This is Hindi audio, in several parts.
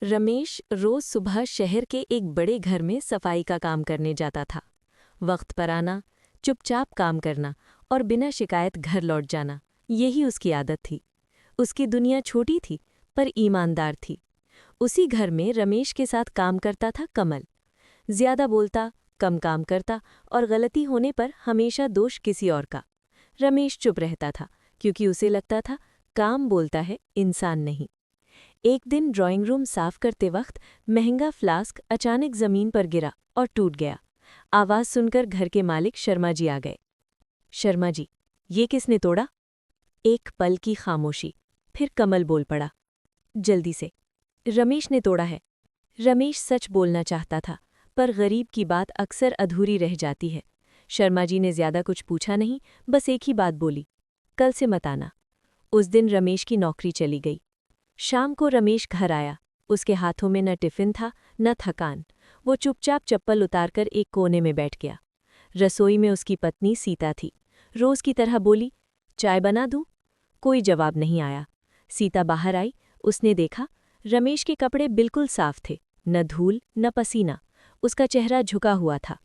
रमेश रोज सुबह शहर के एक बड़े घर में सफाई का काम करने जाता था। वक्त पर आना, चुपचाप काम करना और बिना शिकायत घर लौट जाना, यही उसकी आदत थी। उसकी दुनिया छोटी थी पर ईमानदार थी। उसी घर में रमेश के साथ काम करता था कमल। ज्यादा बोलता, कम काम करता और गलती होने पर हमेशा दोष किसी और का। रमेश चुप रहता था क्योंकि उसे लगता था काम बोलता है, इंसान नहीं। एक दिन ड्राइंग रूम साफ करते वक्त महंगा फ्लास्क अचानक जमीन पर गिरा और टूट गया। आवाज सुनकर घर के मालिक शर्मा जी आ गए। शर्मा जी, ये किसने तोड़ा? एक पल की खामोशी, फिर कमल बोल पड़ा, जल्दी से, रमेश ने तोड़ा है। रमेश सच बोलना चाहता था, पर गरीब की बात अक्सर अधूरी रह जाती है। शर्मा जी ने ज्यादा कुछ पूछा नहीं, बस एक ही बात बोली, कल से मत आना। उस दिन रमेश की नौकरी चली गई। शाम को रमेश घर आया। उसके हाथों में न टिफिन था न थकान। वो चुपचाप चप्पल उतारकर एक कोने में बैठ गया। रसोई में उसकी पत्नी सीता थी। रोज की तरह बोली, चाय बना दूं? कोई जवाब नहीं आया। सीता बाहर आई। उसने देखा रमेश के कपड़े बिल्कुल साफ थे, न धूल न पसीना। उसका चेहरा झुका हुआ था।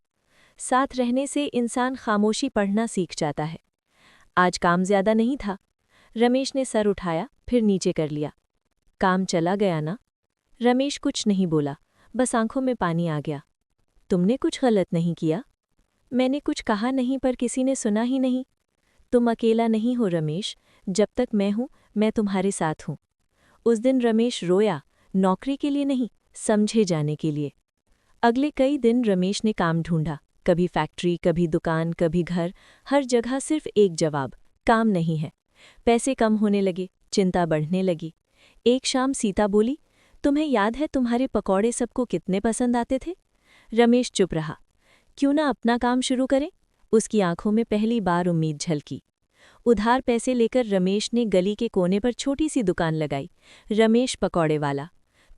साथ रहने से इंसान खामोशी पढ़ना सीख जाता है। आज काम ज्यादा नहीं था। रमेश ने सर उठाया, फिर नीचे कर लिया। काम चला गया ना? रमेश कुछ नहीं बोला, बस आंखों में पानी आ गया। तुमने कुछ गलत नहीं किया? मैंने कुछ कहा नहीं, पर किसी ने सुना ही नहीं। तुम अकेला नहीं हो रमेश, जब तक मैं हूं, मैं तुम्हारे साथ हूं। उस दिन रमेश रोया, नौकरी के लिए नहीं, समझे जाने के लिए। अगले कई दिन रमेश ने काम ढूंढा, कभी फैक्ट्री, कभी दुकान, कभी घर। हर जगह सिर्फ एक जवाब, काम नहीं है। पैसे कम होने लगे, चिंता बढ़ने लगी। एक शाम सीता बोली, तुम्हें याद है तुम्हारे पकौड़े सबको कितने पसंद आते थे? रमेश चुप रहा। क्यों ना अपना काम शुरू करें? उसकी आंखों में पहली बार उम्मीद झलकी। उधार पैसे लेकर रमेश ने गली के कोने पर छोटी सी दुकान लगाई, रमेश पकौड़े वाला।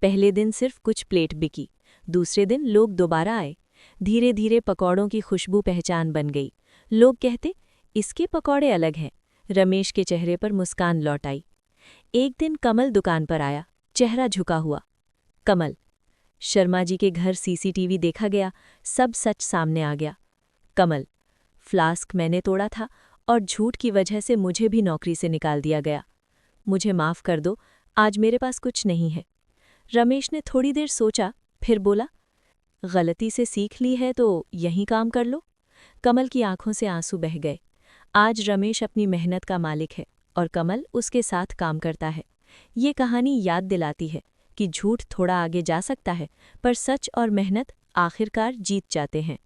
पहले दिन सिर्फ कुछ प्लेट बिकी, दूसरे दिन लोग दोबारा आए। धीरे धीरे पकौड़ों की खुशबू पहचान बन गई। लोग कहते, इसके पकौड़े अलग हैं। रमेश के चेहरे पर मुस्कान लौट आई। एक दिन कमल दुकान पर आया, चेहरा झुका हुआ। कमल, शर्मा जी के घर सीसीटीवी देखा गया, सब सच सामने आ गया। कमल, फ्लास्क मैंने तोड़ा था और झूठ की वजह से मुझे भी नौकरी से निकाल दिया गया। मुझे माफ कर दो, आज मेरे पास कुछ नहीं है। रमेश ने थोड़ी देर सोचा, फिर बोला, गलती से सीख ली है तो यहीं काम कर लो। कमल की आंखों से आंसू बह गए। आज रमेश अपनी मेहनत का मालिक है और कमल उसके साथ काम करता है। ये कहानी याद दिलाती है कि झूठ थोड़ा आगे जा सकता है, पर सच और मेहनत आखिरकार जीत जाते हैं।